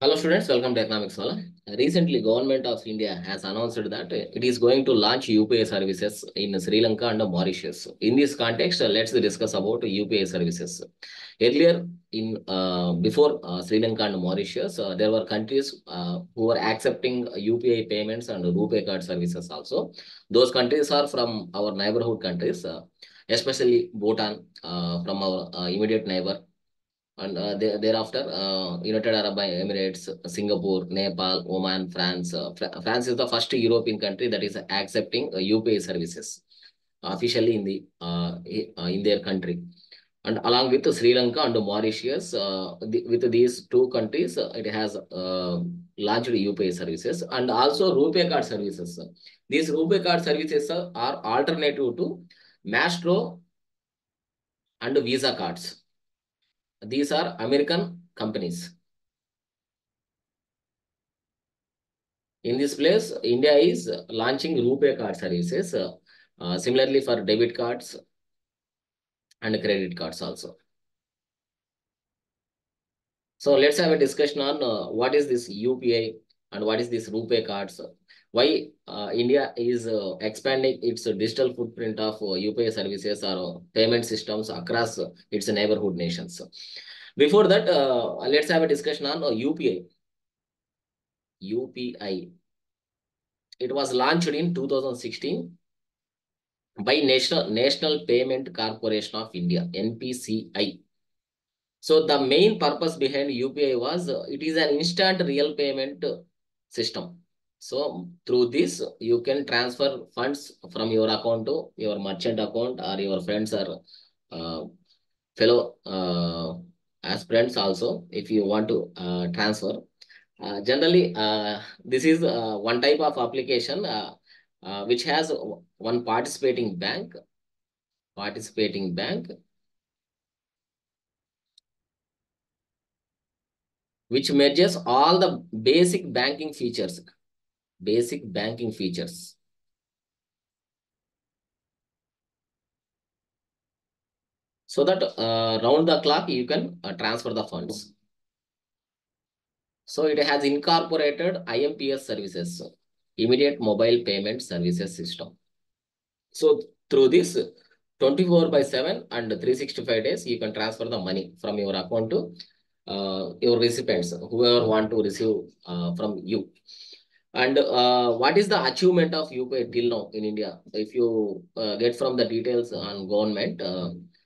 Hello students, welcome to Economics Wala. Recently, Government of India has announced that it is going to launch UPI services in Sri Lanka and Mauritius. In this context, let's discuss about UPI services. Earlier, in before Sri Lanka and Mauritius, there were countries who were accepting UPI payments and RuPay card services also. Those countries are from our neighborhood countries, especially Bhutan, from our immediate neighbor, and thereafter United Arab Emirates, Singapore, Nepal, Oman, France. France is the first European country that is accepting UPI services officially in in their country. And along with Sri Lanka and Mauritius, with these two countries, it has launched UPI services and also RuPay card services. These RuPay card services are alternative to Mastro and Visa cards. These are American companies. In this place, India is launching RuPay card services, similarly for debit cards and credit cards also. So let's have a discussion on what is this UPI and what is this RuPay cards. Why India is expanding its digital footprint of UPI services or payment systems across its neighborhood nations. Before that, let's have a discussion on UPI. UPI. It was launched in 2016 by National Payment Corporation of India, NPCI. So the main purpose behind UPI was it is an instant real payment system. So through this, you can transfer funds from your account to your merchant account or your friends or uh, fellow aspirants also, if you want to transfer. Generally, this is one type of application which has one participating bank which merges all the basic banking features, so that round the clock you can transfer the funds. So it has incorporated IMPS services, immediate mobile payment services system. So through this 24 by 7 and 365 days, you can transfer the money from your account to your recipients, whoever want to receive from you. And what is the achievement of UPI till now in India? If you get from the details on government,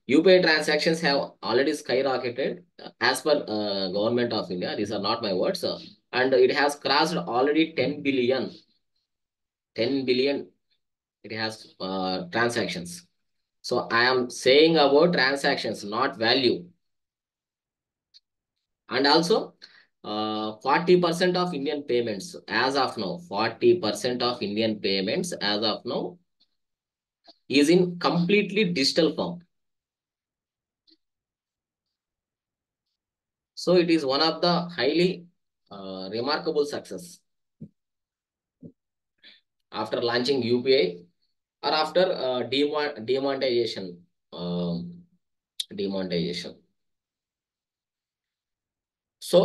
UPI transactions have already skyrocketed as per government of India. These are not my words. And it has crossed already 10 billion. It has transactions. So I am saying about transactions, not value. And also 40% of Indian payments as of now, 40% of Indian payments as of now is in completely digital form. So it is one of the highly remarkable success after launching UPI or after demonetization. Demonetization. So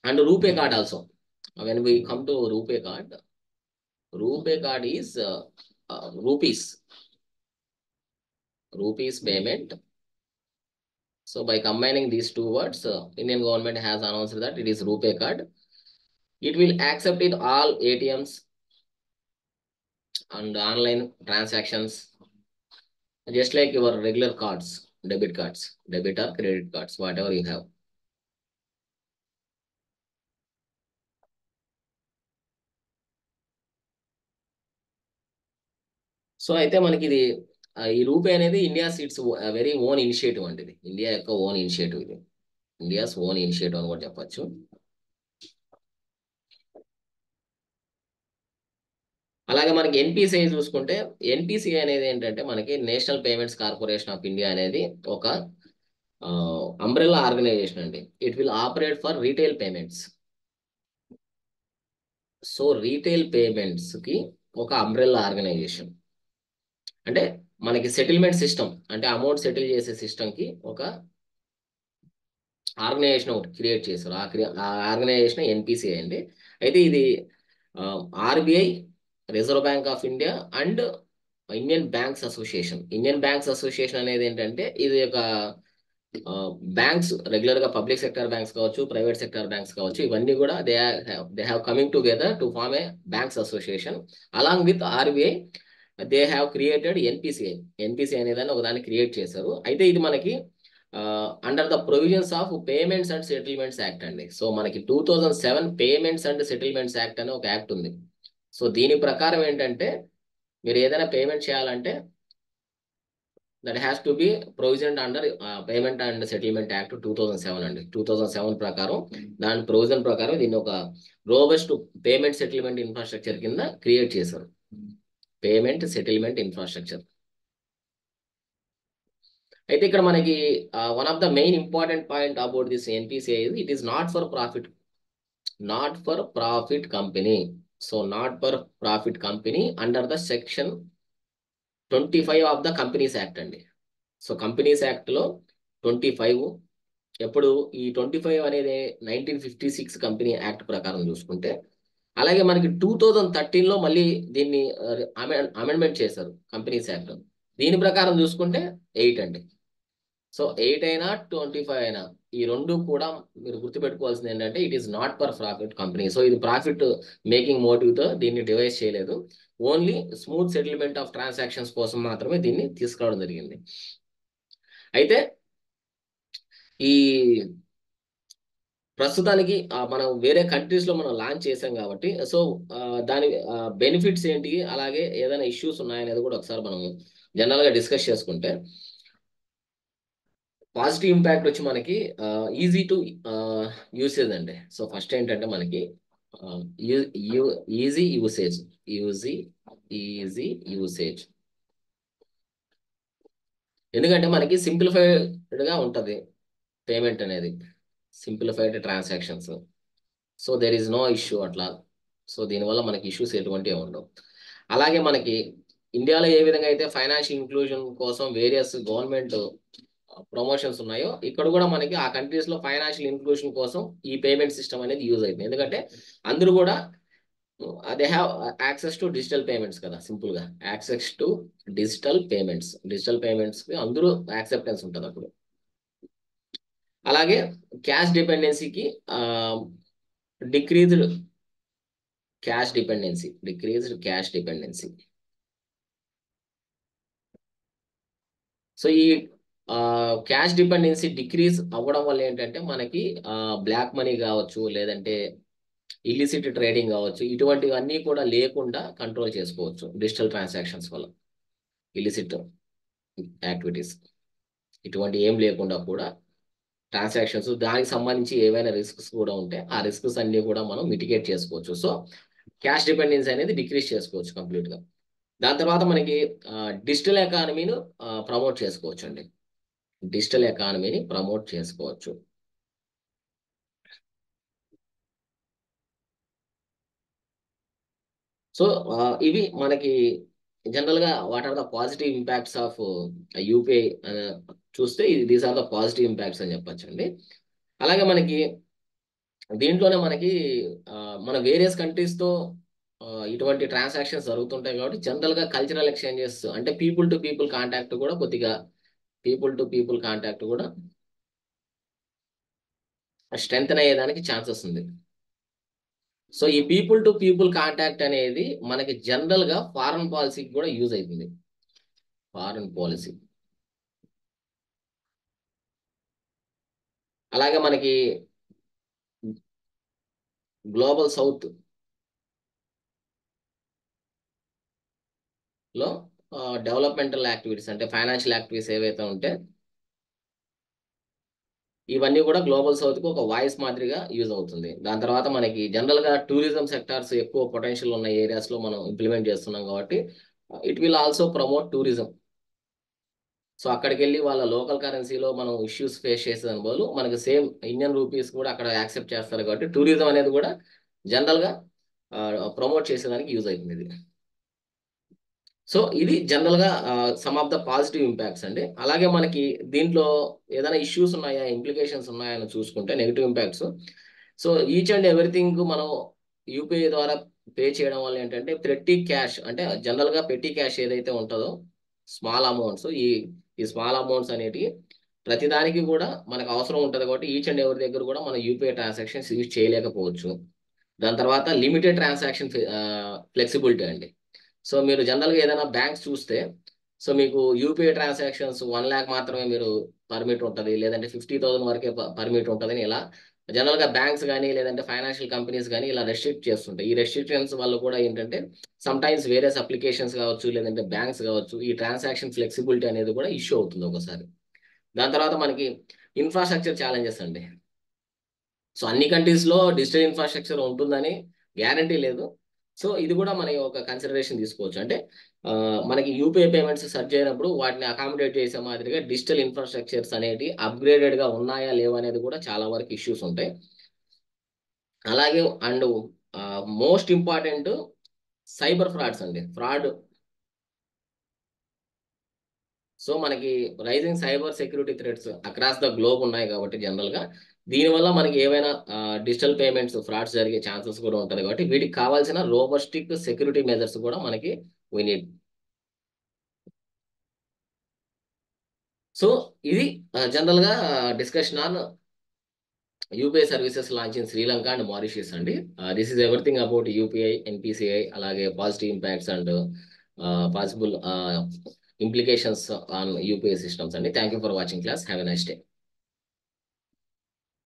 and RuPay card also. When we come to RuPay card is rupees payment. So by combining these two words, Indian government has announced that it is RuPay card. It will accept in all ATMs and online transactions, just like your regular cards, debit or credit cards, whatever you have. So అయితే మనకి ఇది ఈ రూపే అనేది India's it's very own initiative అండి. ఇది India యొక్క own initiative. ఇది India's own initiative అని కూడా చెప్పచ్చు. అలాగే మనకి ఎన్పిసిఐ చూసుకుంటే, ఎన్పిసిఐ అనేది ఏంటంటే మనకి national payments corporation of India అనేది ఒక అంబ్రెల్లా ఆర్గనైజేషన్ అండి. It will operate for retail payments. So retail payments కి ఒక అంబ్రెల్లా ఆర్గనైజేషన్. అంటే మనకి సెటిల్మెంట్ సిస్టమ్, అంటే అమౌంట్ సెటిల్ చేసే సిస్టమ్ కి ఒక ఆర్గనైజేషన్ ఒకటి క్రియేట్ చేశారు. ఆ ఆర్గనైజేషన్ ఎన్పిసిఐ అండి. అయితే ఇది RBI, Reserve Bank of India and Indian Banks Association అనేది ఏంటంటే ఇది ఒక బ్యాంక్స్, రెగ్యులర్ గా పబ్లిక్ సెక్టర్ బ్యాంక్స్ కావచ్చు, ప్రైవేట్ సెక్టర్ బ్యాంక్స్ కావచ్చు, ఇవన్నీ కూడా they have coming together to form a banks association. Along with RBI they have created NPCI. NPCI అనేదాన్ని ఒకదాన్ని క్రియేట్ చేశారు. అయితే ఇది మనకి under the provisions of payments and settlements act అండి. సో మనకి 2007 పేమెంట్స్ అండ్ సెటిల్మెంట్స్ యాక్ట్ అనే ఒక యాక్ట్ ఉంది. సో దీని ప్రకారం ఏంటంటే మీరు ఏదైనా పేమెంట్ చేయాలంటే that has to be provision under payment and settlement act 2007 అండి. 2007 ప్రకారం, దాని ప్రొవిజన్ ప్రకారం దీన్ని ఒక రోబస్ట్ పేమెంట్ సెటిల్మెంట్ ఇన్ఫ్రాస్ట్రక్చర్ కింద క్రియేట్ చేశారు. Payment settlement infrastructure. అయితే ఇక్కడ మనకి one of the main important point about this NPCI it is not for profit company. So not for profit company under the section 25 of the companies act అండి. So companies act లో 25, ఎప్పుడు ఈ 25 అనేది 1956 company act ప్రకారం చూసుకుంటే, అలాగే మనకి 2013లో మళ్ళీ దీన్ని అమెండ్మెంట్ చేశారు కంపెనీస్ యాక్ట్. దీని ప్రకారం చూసుకుంటే 8 అండి. సో 8 అయినా 25 అయినా ఈ రెండు కూడా మీరు గుర్తుపెట్టుకోవాల్సింది ఏంటంటే it is not for profit company. So ఇది ప్రాఫిట్ మేకింగ్ మోటివ్ తో దీన్ని డివైస్ చేయలేదు. Only smooth settlement of transactions కోసం మాత్రమే దీన్ని తీసుకురావడం జరిగింది. అయితే ఈ ప్రస్తుతానికి మనం వేరే కంట్రీస్ లో మనం లాంచ్ చేసాం కాబట్టి, సో దాని బెనిఫిట్స్ ఏంటి, అలాగే ఏదైనా ఇష్యూస్ ఉన్నాయనేది కూడా ఒకసారి మనం జనరల్ గా డిస్కస్ చేసుకుంటే, పాజిటివ్ ఇంపాక్ట్ వచ్చి మనకి ఈజీ టు యూసేజ్ అండి. సో ఫస్ట్ ఏంటంటే మనకి ఈజీ యూసేజ్, ఎందుకంటే మనకి సింప్లిఫైడ్ గా ఉంటది పేమెంట్ అనేది, simplified transactions. So there is no issue అట్లా. సో దీనివల్ల మనకి ఇష్యూస్ ఎటువంటివి ఉండవు. అలాగే మనకి ఇండియాలో ఏ విధంగా అయితే ఫైనాన్షియల్ ఇంక్లూజన్ కోసం వేరియస్ గవర్నమెంట్ ప్రమోషన్స్ ఉన్నాయో, ఇక్కడ కూడా మనకి ఆ కంట్రీస్ లో ఫైనాన్షియల్ ఇంక్లూషన్ కోసం ఈ పేమెంట్ సిస్టమ్ అనేది యూజ్ అవుతుంది. ఎందుకంటే అందరూ కూడా they have access to digital payments కదా, సింపుల్ గా యాక్సెస్ టు డిజిటల్ పేమెంట్స్ కి అందరూ యాక్సెప్టెన్స్ ఉంటుంది అప్పుడు. అలాగే క్యాష్ డిపెండెన్సీకి డిక్రీజ్డ్ క్యాష్ డిపెండెన్సీ. సో ఈ క్యాష్ డిపెండెన్సీ డిక్రీజ్ అవ్వడం వల్ల ఏంటంటే మనకి బ్లాక్ మనీ కావచ్చు, లేదంటే ఇల్లిసిట్ ట్రేడింగ్ కావచ్చు, ఇటువంటివన్నీ కూడా లేకుండా కంట్రోల్ చేసుకోవచ్చు డిజిటల్ ట్రాన్సాక్షన్స్ వల్ల. ఇల్లిసిట్ యాక్టివిటీస్ ఇటువంటి ఏం లేకుండా కూడా ట్రాన్సాక్షన్స్, దానికి సంబంధించి ఏవైనా రిస్క్స్ కూడా ఉంటే ఆ రిస్క్స్ అన్ని కూడా మనం మిటిగేట్ చేసుకోవచ్చు. సో క్యాష్ డిపెండెన్సీ అనేది డిక్రీజ్ చేసుకోవచ్చు కంప్లీట్ గా. దాని తర్వాత మనకి డిజిటల్ ఎకానమీని ప్రమోట్ చేసుకోవచ్చు అండి. డిజిటల్ ఎకానమీని ప్రమోట్ చేసుకోవచ్చు. సో ఇవి మనకి జనరల్ గా what are the positive impacts of UPI చూస్తే, these are the positive impacts అని చెప్పొచ్చు అండి. అలాగే మనకి దీంట్లోనే మనకి మన వేరియస్ కంట్రీస్ తో ఇటువంటి ట్రాన్సాక్షన్స్ జరుగుతుంటాయి కాబట్టి జనరల్ గా కల్చరల్ ఎక్స్చేంజెస్ అంటే పీపుల్ టు పీపుల్ కాంటాక్ట్ కూడా స్ట్రెంగ్త్ అయ్యేదానికి ఛాన్సెస్ ఉంది. సో ఈ పీపుల్ టు పీపుల్ కాంటాక్ట్ అనేది మనకి జనరల్ గా ఫారెన్ పాలసీకి కూడా యూజ్ అవుతుంది. ఫారెన్ పాలసీ అలాగే మనకి గ్లోబల్ సౌత్ లో డెవలప్మెంటల్ యాక్టివిటీస్ అంటే ఫైనాన్షియల్ యాక్టివిటీస్ ఏవైతే ఉంటే ఇవన్నీ కూడా గ్లోబల్ సౌత్ కు ఒక వాయిస్ మాదిరిగా యూజ్ అవుతుంది. దాని తర్వాత మనకి జనరల్ గా టూరిజం సెక్టార్స్ ఎక్కువ పొటెన్షియల్ ఉన్న ఏరియాస్ లో మనం ఇంప్లిమెంట్ చేస్తున్నాం కాబట్టి it will also promote tourism. So అక్కడికి వెళ్ళి వాళ్ళ లోకల్ కరెన్సీలో మనం ఇష్యూస్ ఫేస్ చేసేదాని బదులు మనకి సేమ్ ఇండియన్ రూపీస్ కూడా అక్కడ యాక్సెప్ట్ చేస్తారు కాబట్టి టూరిజం అనేది కూడా జనరల్ గా ప్రమోట్ చేసేదానికి యూజ్ అవుతుంది ఇది. సో ఇది జనరల్ గా some of the positive impacts అండి. అలాగే మనకి దీంట్లో ఏదైనా ఇష్యూస్ ఉన్నాయా, ఇంప్లికేషన్స్ ఉన్నాయా అని చూసుకుంటే negative impacts. So each and everything మనం యూపీఐ ద్వారా పే చేయడం వల్ల ఏంటంటే పెట్టి క్యాష్ అంటే జనరల్ గా పెట్టి క్యాష్ ఏదైతే ఉంటుందో స్మాల్ అమౌంట్స్, ఈ స్మాల్ అమౌంట్స్ అనేటివి ప్రతిదానికి కూడా మనకు అవసరం ఉంటుంది కాబట్టి ఈచ్ అండ్ ఎవరి దగ్గర కూడా మనం యూపీఐ ట్రాన్సాక్షన్స్ యూజ్ చేయలేకపోవచ్చు. దాని తర్వాత లిమిటెడ్ ట్రాన్సాక్షన్ ఫ్లెక్సిబిలిటీ అండి. సో మీరు జనరల్గా ఏదైనా బ్యాంక్స్ చూస్తే సో మీకు యూపీఐ ట్రాన్సాక్షన్స్ 1 lakh మాత్రమే మీరు పర్మిట్ ఉంటుంది, లేదంటే 50,000 వరకే పర్మిట్ ఉంటుందని ఇలా జనరల్గా బ్యాంక్స్ కానీ లేదంటే ఫైనాన్షియల్ కంపెనీస్ కానీ ఇలా రెస్ట్రిక్ట్ చేస్తుంటాయి. ఈ రెస్ట్రిక్షన్స్ వల్ల కూడా ఏంటంటే సమ్ టైమ్స్ వేరియస్ అప్లికేషన్స్ కావచ్చు లేదంటే బ్యాంక్స్ కావచ్చు ఈ ట్రాన్సాక్షన్ ఫ్లెక్సిబిలిటీ అనేది కూడా ఇష్యూ అవుతుంది ఒకసారి. దాని తర్వాత మనకి ఇన్ఫ్రాస్ట్రక్చర్ ఛాలెంజెస్ అండి. సో అన్ని కంట్రీస్ లో డిజిటల్ ఇన్ఫ్రాస్ట్రక్చర్ ఉంటుందని గ్యారంటీ లేదు. సో ఇది కూడా మనకి ఒక కన్సిడరేషన్ తీసుకోవచ్చు. అంటే మనకి యూపీఐ పేమెంట్స్ సర్చ్ చేయనప్పుడు వాటిని అకామిడేట్ చేసే మాదిరిగా డిజిటల్ ఇన్ఫ్రాస్ట్రక్చర్స్ అనేవి అప్గ్రేడెడ్ గా ఉన్నాయా లేవా అనేది కూడా చాలా వరకు ఇష్యూస్ ఉంటాయి. అలాగే and most important cyber frauds అండి. సో మనకి rising cyber security threats across the globe ఉన్నాయి కాబట్టి జనరల్ గా దీనివల్ల మనకి ఏవైనా డిజిటల్ పేమెంట్స్ ఫ్రాడ్స్ జరిగే ఛాన్సెస్ కూడా ఉంటుంది కాబట్టి వీటికి కావాల్సిన రోబస్టిక్ సెక్యూరిటీ మెజర్స్ కూడా మనకి వీ నీడ్. సో ఇది జనరల్ గా discussion on UPI services launch in Sri Lanka and Mauritius అండి. This is everything about UPI, NPCI, అలాగే positive impacts and possible implications on UPI systems. And thank you for watching class. Have a nice day.